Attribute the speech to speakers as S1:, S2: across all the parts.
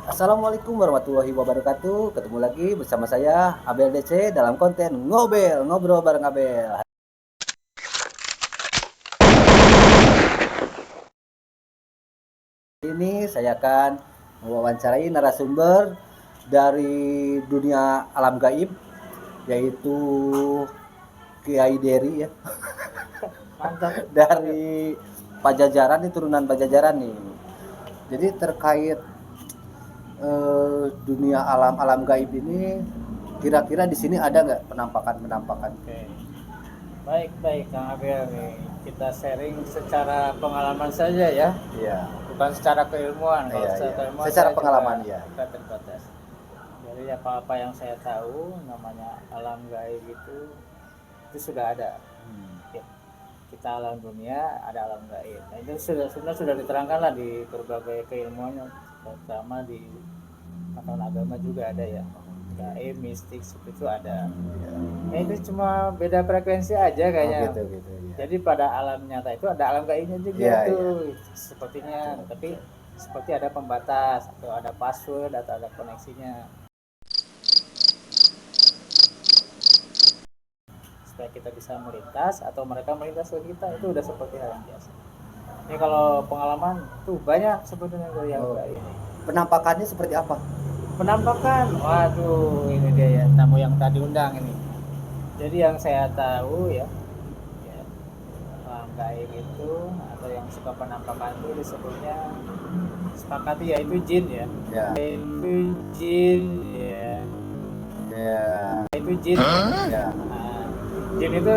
S1: Assalamualaikum warahmatullahi wabarakatuh. Ketemu lagi bersama saya Abel DC dalam konten Ngobel, ngobrol bareng Abel. Hari ini saya akan mewawancarai narasumber dari dunia alam gaib, yaitu Kiai Dery ya.
S2: Mantap.
S1: Dari Pajajaran nih, turunan Pajajaran nih. Jadi terkait dunia alam gaib ini, kira-kira di sini ada nggak penampakan?
S2: Oke. Baik Kang Abel nih. Kita sharing secara pengalaman saja ya,
S1: Iya.
S2: bukan secara keilmuan. Kalau
S1: Iya,
S2: secara
S1: iya.
S2: keilmuan
S1: Secara
S2: saya
S1: pengalaman
S2: juga
S1: ya.
S2: kita terbatas. Jadi apa-apa yang saya tahu namanya alam gaib itu sudah ada. Ya, kita alam dunia, ada alam gaib. Nah, itu sudah diterangkan lah di berbagai keilmuan, terutama di makanan agama juga ada ya. Gaib, mistik, itu ada. Ya itu cuma beda frekuensi aja kayaknya.
S1: Gitu ya.
S2: Jadi pada alam nyata itu ada alam gaibnya juga
S1: Iya,
S2: tuh, sepertinya. Tapi seperti ada pembatas atau ada password atau ada koneksinya supaya kita bisa melintas atau mereka melintas ke kita, itu udah seperti hal yang biasa. Ini kalau pengalaman tuh banyak sebetulnya dari yang gaib.
S1: Penampakannya seperti apa?
S2: Penampakan, waduh ini dia ya tamu yang tadi undang ini. Jadi yang saya tahu ya, alam gaib itu atau yang suka penampakan itu disebutnya sepakati ya itu jin ya.
S1: Ya.
S2: Itu jin ya.
S1: Ya.
S2: Itu jin.
S1: Ya.
S2: Nah, jin itu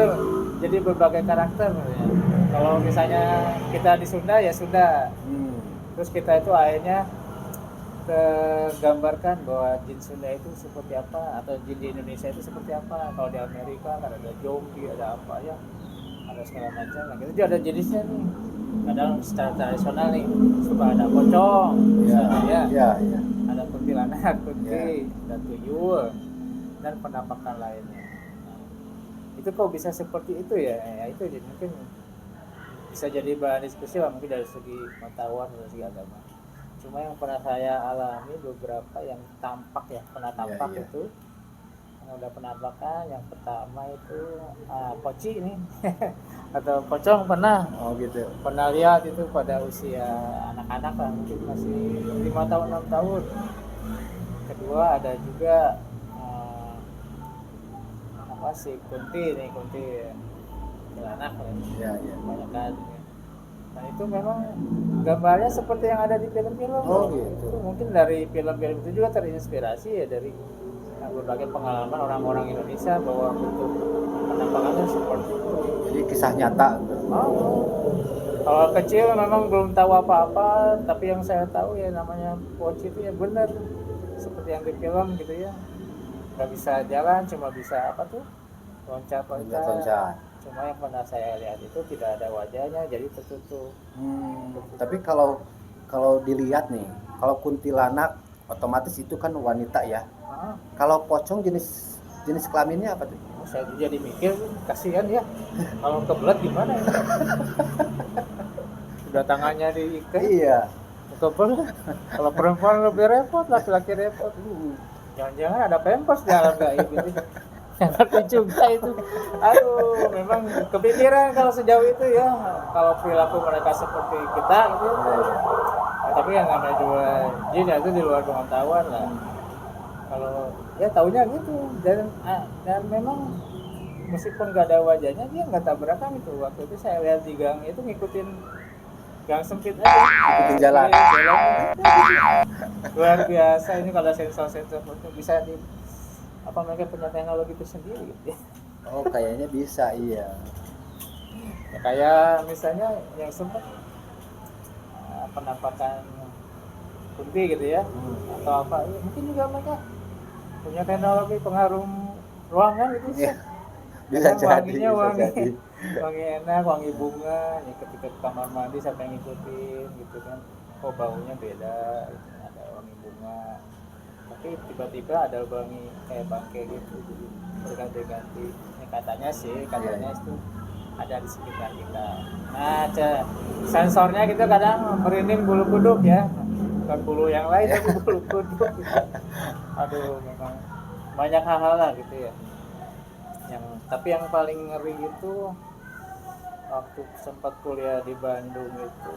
S2: jadi berbagai karakter ya. Kalau misalnya kita di Sunda ya Sunda. Terus kita itu akhirnya tergambarkan bahwa jin Sunda itu seperti apa atau jin di Indonesia itu seperti apa. Kalau di Amerika kan ada zombie, ada apa ya, ada segala macam. Nah, itu ada jenisnya nih. Kadang secara tradisional nih suka ada pocong,
S1: Ya.
S2: ada kuntilanak, ada tuyul dan penampakan lainnya. Nah, itu kok bisa seperti itu ya? Ya itu mungkin bisa jadi bahan diskusi lah mungkin dari segi pengetahuan dari segi agama. Cuma yang pernah saya alami beberapa yang tampak ya, pernah tampak itu yang udah penampakan. Yang pertama itu poci ini atau pocong pernah
S1: Gitu.
S2: pernah lihat itu pada usia anak-anak lah, mungkin masih 5 tahun 6 tahun. Kedua ada juga apa sih kunti anak
S1: Ya.
S2: banyak kan. Nah itu memang gambarnya seperti yang ada di film-film.
S1: Gitu.
S2: Itu mungkin dari film-film itu juga terinspirasi ya dari berbagai pengalaman orang-orang Indonesia bahwa bentuk penampakannya seperti itu.
S1: Jadi kisah nyata.
S2: Kalau kecil memang belum tahu apa-apa, tapi yang saya tahu ya namanya poci itu ya benar seperti yang di film gitu ya. Gak bisa jalan, cuma bisa apa tuh loncat. Cuma yang pernah saya lihat itu tidak ada wajahnya, jadi tertutup.
S1: Tapi kalau dilihat nih, kalau kuntilanak otomatis itu kan wanita ya. Kalau pocong jenis kelaminnya apa tuh?
S2: Saya jadi mikir, kasihan ya. Kalau kebelet gimana ya? Sudah tangannya diikat.
S1: Iya.
S2: Kebelet. Kalau perempuan lebih repot, laki-laki repot. Jangan-jangan ada pampers di alam gaib gitu. Yang ngerti juga itu. Aduh, memang kepikiran kalau sejauh itu ya. Kalau perilaku mereka seperti kita gitu. Nah, tapi yang namanya juga jin ya itu di luar pengetahuan lah. Kalau ya taunya gitu dan memang meskipun gak ada wajahnya dia nggak tabrakan itu. Waktu itu saya lihat di gang itu ngikutin gang sempit aja,
S1: ngikutin jalan.
S2: Luar biasa ini kalau sensor itu bisa di apa mereka punya teknologi tersendiri gitu ya.
S1: Kayaknya bisa iya.
S2: Ya, kayak misalnya yang sempat penampakan kunti gitu ya atau apa ya, mungkin juga mereka punya teknologi pengharum ruangan gitu ya.
S1: Bisa jadi.
S2: Wangi enak, wangi bunga ya, ketika ke kamar mandi sampai ngikutin gitu kan, baunya beda gitu. Ada wangi bunga tapi tiba-tiba ada wangi kayak bangke gitu, jadi berganti-ganti. Ini katanya itu ada di sekitar kita. Nah sensornya gitu kadang merinding bulu kuduk ya. bukan bulu yang lain tapi bulu kuduk gitu. Aduh, memang banyak hal-hal lah gitu ya. Tapi yang paling ngeri itu waktu sempat kuliah di Bandung itu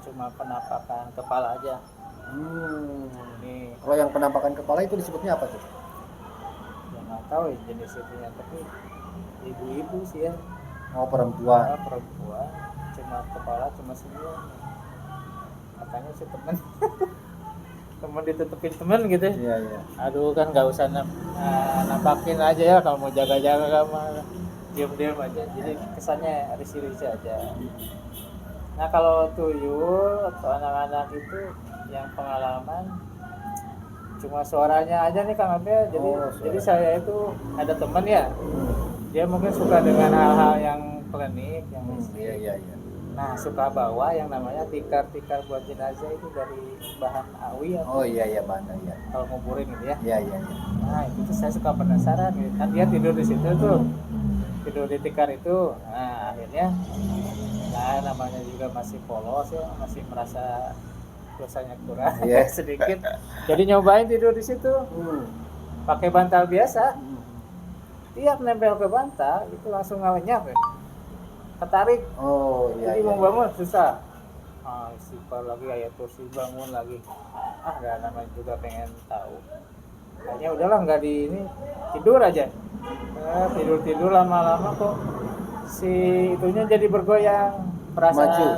S2: cuma penampakan kepala aja. Ini
S1: Kalau yang penampakan kepala itu disebutnya apa tuh?
S2: ya nggak tahu ya jenis itunya, tapi ibu-ibu sih ya.
S1: Oh, perempuan.
S2: Perempuan cuma kepala cuma senyum, katanya sih temen temen ditutupin temen gitu.
S1: Iya, iya.
S2: Aduh, kan nggak usah nampakin aja ya, kalau mau jaga-jaga kamu diam-diam aja, jadi kesannya risih-risih aja. Nah kalau tuyul atau anak-anak itu yang pengalaman cuma suaranya aja nih Kang Abel. Jadi saya itu ada teman ya, dia mungkin suka dengan hal-hal yang klinik, yang
S1: Iya, iya, iya.
S2: nah suka bawa yang namanya tikar-tikar buat jenazah itu dari bahan awi atau
S1: Oh iya, iya, banda ya.
S2: kalau nguburin gitu ya.
S1: Iya, iya, iya.
S2: Nah itu tuh saya suka penasaran gitu. Kan dia tidur di situ tuh, tidur di tikar itu. Nah akhirnya, nah namanya juga masih polos ya, masih merasa dosanya kurang sedikit. Jadi nyobain tidur di situ, pakai bantal biasa. Tiap nempel ke bantal itu langsung ngalenyap ya. Ketarik.
S1: Oh iya.
S2: Jadi
S1: iya.
S2: mau bangun susah. Istighfar lagi, ayat kursi, bangun lagi. Gak namanya juga pengen tahu. Kayaknya udahlah nggak di ini, tidur aja. Tidur lama-lama kok si itunya jadi bergoyang, perasaan
S1: Maju.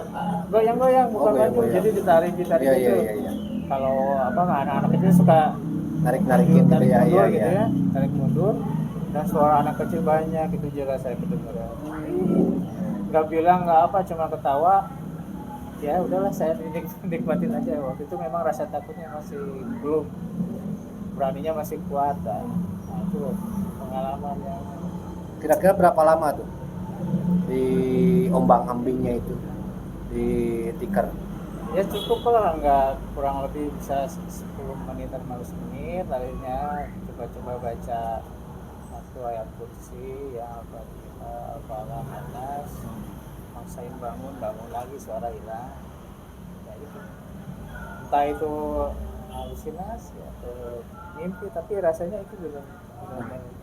S2: goyang-goyang bukan maju,
S1: goyang.
S2: jadi ditarik
S1: Iya,
S2: gitu.
S1: iya.
S2: Kalau anak-anak kecil suka
S1: Narik-narikin gitu
S2: tarik
S1: ya,
S2: mundur
S1: iya,
S2: gitu
S1: iya.
S2: ya, tarik mundur, dan suara anak kecil banyak itu juga saya kedengaran. Nggak bilang nggak apa, cuma ketawa. Ya udahlah, saya nikmatin aja. Waktu itu memang rasa takutnya masih belum, beraninya masih kuat. Nah itu pengalaman yang
S1: Kira-kira berapa lama tuh di ombang-ambingnya itu di tikar?
S2: ya cukup lah, nggak kurang lebih bisa 10 menit atau 15 menit. Lalunya coba-coba baca satu ayat kursi ya, Al-Fatihah, Anas, maksain bangun lagi, suara hilang ya gitu. Entah itu halusinasi atau mimpi, tapi rasanya itu belum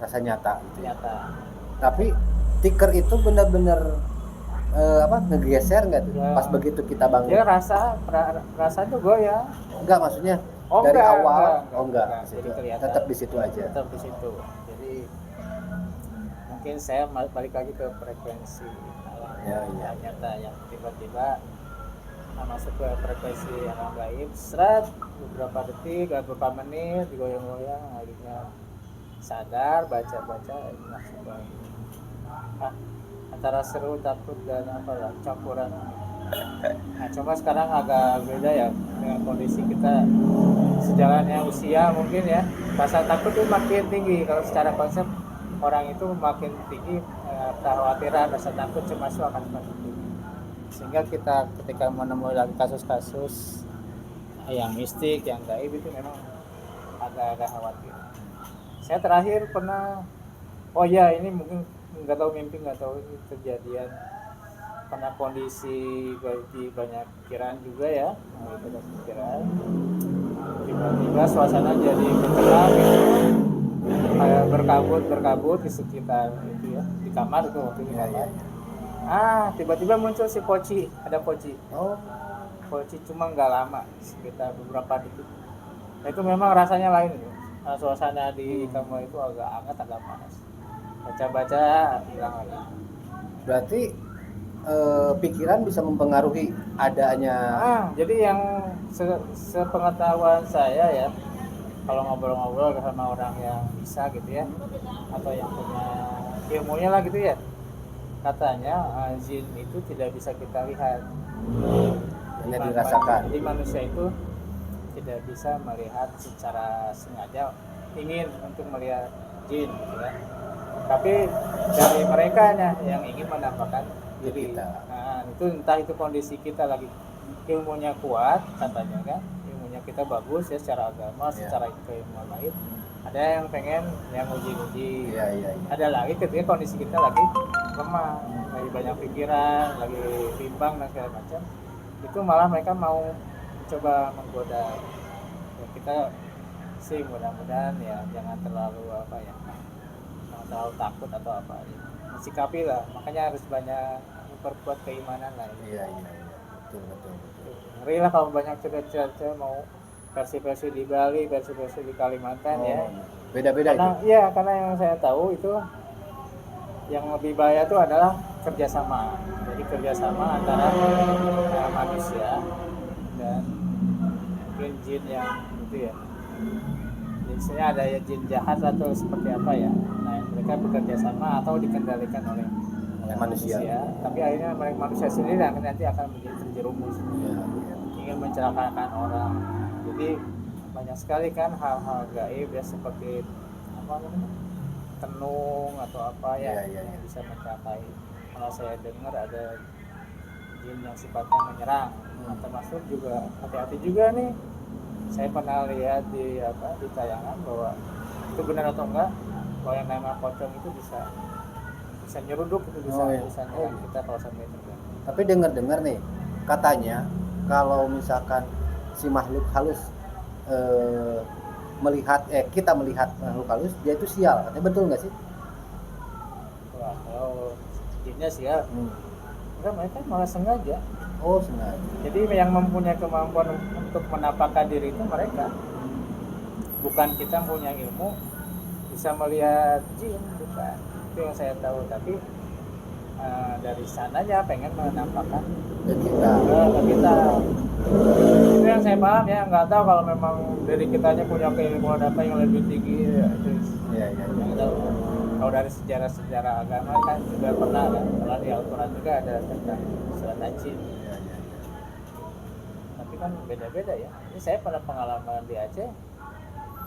S1: Rasa nyata gitu ya.
S2: nyata.
S1: Tapi tikar itu benar-benar ngegeser nggak tuh
S2: Ya.
S1: pas begitu kita bangun?
S2: Dia rasa tuh goyang.
S1: Enggak, maksudnya
S2: Oh,
S1: dari
S2: enggak,
S1: awal.
S2: enggak.
S1: Di situ.
S2: Jadi kelihatan.
S1: Tetap di situ aja.
S2: Tetap di situ. Jadi mungkin saya balik lagi ke frekuensi alam
S1: Ya.
S2: nyata yang tiba-tiba masuk ke frekuensi alam gaib, serat beberapa detik, beberapa menit digoyang-goyang, akhirnya sadar, baca-baca langsung bangun. Antara seru, takut, dan campuran. Nah cuma sekarang agak beda ya dengan kondisi kita, sejalannya usia mungkin ya, rasa takut itu makin tinggi. Kalau secara konsep orang itu makin tinggi, kekhawatiran, rasa takut, cemas itu akan semakin tinggi, sehingga kita ketika menemui lagi kasus-kasus yang mistik, yang gaib itu memang agak-agak khawatir. Saya terakhir pernah, ini mungkin nggak tahu mimpi, nggak tahu ini kejadian, karena kondisi di banyak pikiran juga ya, banyak pikiran, tiba-tiba suasana jadi mencekam gitu, kayak berkabut di sekitar itu ya, di kamar itu waktu di kamar. Tiba-tiba muncul si Poci, ada Poci. Poci cuma nggak lama, sekitar beberapa detik. Nah, itu memang rasanya lain ya. Suasana di kamar itu agak hangat, agak panas. Baca-baca hilang lagi.
S1: Berarti pikiran bisa mempengaruhi adanya.
S2: Jadi yang sepengetahuan saya ya, kalau ngobrol-ngobrol sama orang yang bisa gitu ya, atau yang punya ilmunya lah gitu ya, katanya jin itu tidak bisa kita lihat,
S1: hanya dirasakan.
S2: Jadi manusia itu tidak bisa melihat secara sengaja ingin untuk melihat jin gitu ya. Tapi dari mereka yang ingin menampakkan diri
S1: kita.
S2: Nah, itu entah itu kondisi kita lagi ilmunya kuat katanya kan, ilmunya kita bagus ya secara agama, secara keilmuan lain. Ada yang pengen yang uji-uji.
S1: Iya.
S2: Ada lagi ketika kondisi kita lagi lemah, lagi banyak pikiran, lagi bimbang dan segala macam. Itu malah mereka mau coba menggoda Ya, kita sih mudah-mudahan ya jangan terlalu jangan terlalu takut atau apa ya. Sikapi lah, makanya harus banyak memperkuat keimanan lah.
S1: Iya, betul.
S2: Ngeri lah kalau banyak cerita-cerita mau versi-versi di Bali, versi-versi di Kalimantan ya.
S1: Beda-beda
S2: Karena
S1: itu.
S2: ya karena yang saya tahu itu yang lebih bahaya itu adalah kerjasama. Jadi kerjasama antara manusia dan mungkin jin yang itu ya. Biasanya ada ya jin jahat atau seperti apa ya. Nah mereka bekerja sama atau dikendalikan oleh manusia. Tapi akhirnya mereka manusia sendiri nanti akan menjadi terjerumus. Ingin mencelakakan orang. Jadi banyak sekali kan hal-hal gaib ya seperti apa namanya tenung atau apa ya yang bisa mencapai. Kalau saya dengar ada jin yang sifatnya menyerang, termasuk juga hati-hati juga nih. Saya pernah lihat di tayangan bahwa itu benar atau enggak bahwa yang nama pocong itu bisa nyeruduk itu bisa nyerang kita kalau sampai itu.
S1: Tapi dengar nih katanya kalau misalkan si makhluk halus kita melihat makhluk halus dia itu sial, katanya betul nggak sih?
S2: Wah, kalau jinnya sial, enggak, mereka malah sengaja.
S1: Oh sengaja.
S2: Jadi yang mempunyai kemampuan untuk menampakkan diri itu mereka, bukan kita punya ilmu bisa melihat jin, bukan. Itu yang saya tahu, tapi dari sananya pengen menampakkan
S1: Dan kita
S2: ke kita. Itu yang saya paham ya, nggak tahu kalau memang dari kitanya punya keilmuan apa yang lebih tinggi ya, itu yang tahu. Kalau dari sejarah agama kan juga pernah kan, kalau di Al-Quran juga ada tentang surat jin. Tapi kan beda-beda ya. Ini saya pernah pengalaman di Aceh,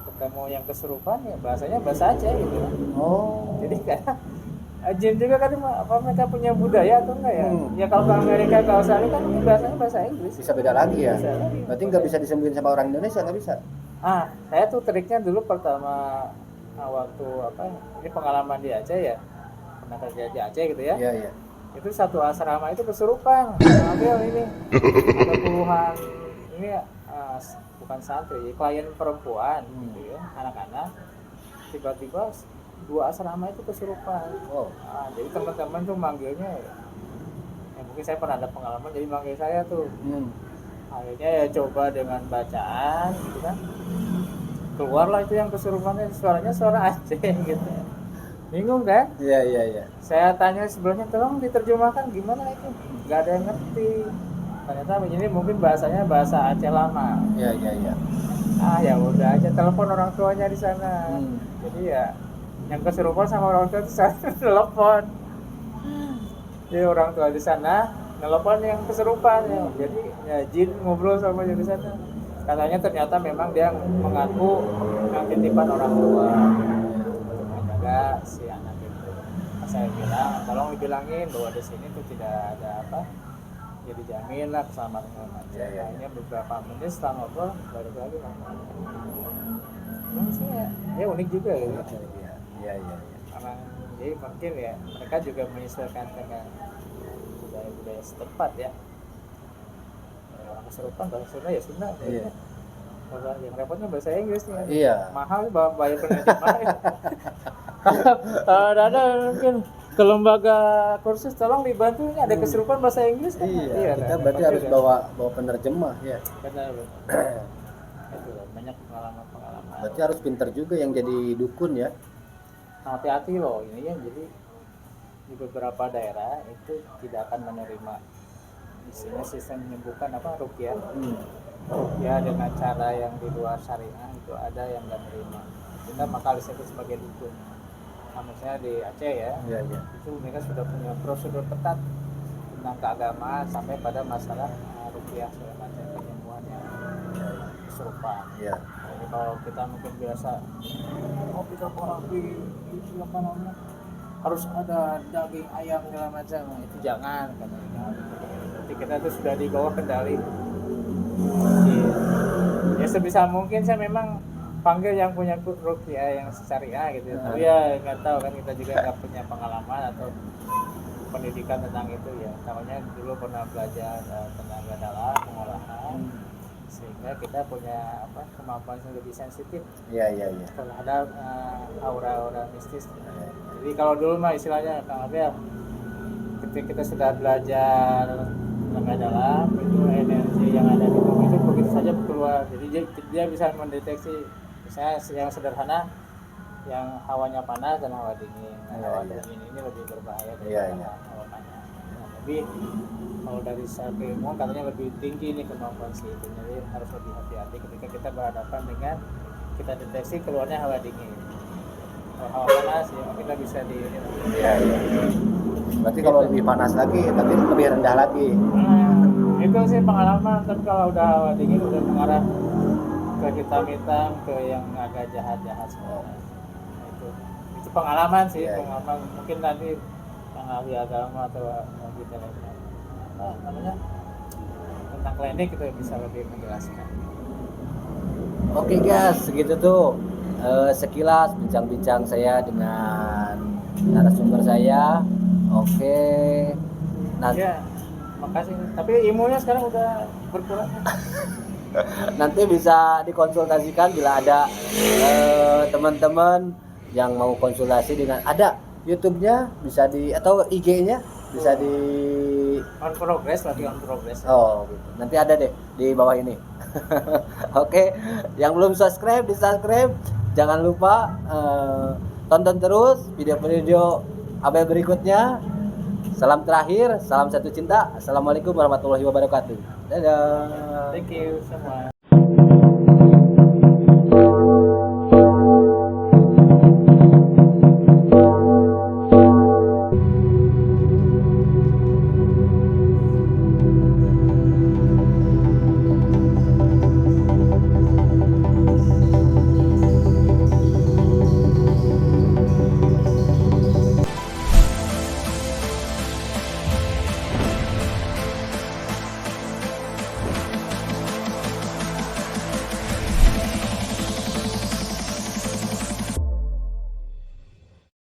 S2: ketemu yang kesurupan ya bahasanya bahasa Aceh gitu.
S1: Oh.
S2: Jadi kan jin juga kan apa mereka punya budaya atau enggak ya? Ya kalau ke Amerika ke Australia kan mungkin bahasanya bahasa Inggris.
S1: Bisa beda lagi ya.
S2: Bisa lagi.
S1: Berarti nggak bisa disembuhin sama orang Indonesia, nggak bisa.
S2: Saya tuh triknya dulu pertama waktu ini pengalaman di Aceh ya. Pernah kerja di Aceh gitu ya.
S1: Iya.
S2: Itu satu asrama itu kesurupan. Ambil ini ada puluhan ini bukan santri, klien perempuan gitu ya, anak-anak. Tiba-tiba 2 asrama itu kesurupan. Jadi teman-teman tuh manggilnya ya mungkin saya pernah ada pengalaman jadi manggil saya tuh. Akhirnya ya coba dengan bacaan gitu kan. Keluarlah itu yang kesurupannya, suaranya suara Aceh gitu. Bingung kan?
S1: Iya.
S2: Saya tanya sebelumnya tolong diterjemahkan gimana itu. Nggak ada yang ngerti. Ternyata ini mungkin bahasanya bahasa Aceh lama.
S1: Iya.
S2: Ya udah aja telepon orang tuanya di sana. Jadi ya yang kesurupan sama orang tua itu saya telepon. Jadi orang tua di sana telepon yang kesurupan ya. Jadi ya jin ngobrol sama dia di sana. Katanya ternyata memang dia mengaku titipan orang tua untuk menjaga si anak itu. Saya bilang tolong dibilangin bahwa di sini tuh tidak ada ya dijamin lah keselamatan aja. Akhirnya beberapa menit setelah ngobrol balik lagi maksudnya ya unik juga gitu.
S1: Iya.
S2: Karena jadi mungkin ya mereka juga menyesuaikan dengan budaya setempat ya. Orang kesurupan bahasa Sunda ya Sunda.
S1: Iya.
S2: Kalau yang repotnya bahasa Inggris nih.
S1: Iya.
S2: Mahal bayar penerjemah. Ada mungkin ke lembaga kursus tolong dibantu ini ada kesurupan bahasa Inggris kan?
S1: Iya, kita berarti harus bawa penerjemah ya.
S2: Benar. Itu banyak pengalaman.
S1: Berarti harus pintar juga yang jadi dukun ya.
S2: Hati-hati loh ini ya, jadi di beberapa daerah itu tidak akan menerima isinya sistem menyembuhkan ruqyah. Ruqyah dengan cara yang di luar syariah itu ada yang nggak menerima. Kita maka disebut sebagai dukun. Misalnya di Aceh ya, itu mereka sudah punya prosedur ketat tentang keagamaan sampai pada masalah ruqyah segala macam penyembuhan yang kesurupan. Jadi kalau kita mungkin biasa kita terapi itu apa namanya harus ada daging ayam segala macam, itu jangan katanya. Jadi kita tuh sudah di bawah kendali. Ya sebisa mungkin saya memang panggil yang punya ruqyah yang syariah gitu. Tapi ya nggak tahu kan kita juga nggak punya pengalaman atau pendidikan tentang itu ya. Tahunya dulu pernah belajar tenaga dalam pengolahan sehingga kita punya kemampuan yang lebih sensitif
S1: Iya.
S2: terhadap aura-aura mistis. Jadi kalau dulu mah istilahnya Kang Abel, ketika kita sudah belajar tenaga dalam, itu energi yang ada di tubuh itu begitu saja keluar. Jadi dia bisa mendeteksi, misalnya yang sederhana, yang hawanya panas dan hawa dingin. Hawa dingin ini lebih berbahaya daripada hawa panas. Nah, tapi kalau dari segi ilmu katanya lebih tinggi nih kemampuan si itu, jadi harus lebih hati-hati ketika kita berhadapan dengan kita deteksi keluarnya hawa dingin. Kalau hawa panas ya kita bisa di
S1: Iya. Berarti kalau lebih panas lagi, berarti lebih rendah lagi.
S2: Itu sih pengalaman. Tapi kalau udah hawa dingin udah mengarah ke hitam-hitam, ke yang agak jahat-jahat semua. Nah, itu pengalaman sih. Pengalaman mungkin nanti yang ahli agama atau ahli namanya tentang klinik itu bisa lebih menjelaskan.
S1: Oke guys, segitu tuh sekilas bincang-bincang saya dengan narasumber saya. Oke.
S2: Ya, makasih. Tapi ilmunya sekarang udah berkurang.
S1: Nanti bisa dikonsultasikan bila ada teman-teman yang mau konsultasi dengan ada YouTube-nya bisa di atau IG-nya bisa di
S2: On progress.
S1: Oh, gitu. Nanti ada deh di bawah ini. Oke, yang belum subscribe di subscribe. Jangan lupa tonton terus video-video Abel berikutnya. Salam terakhir, salam satu cinta. Assalamualaikum warahmatullahi wabarakatuh. Dadah.
S2: Thank you semua.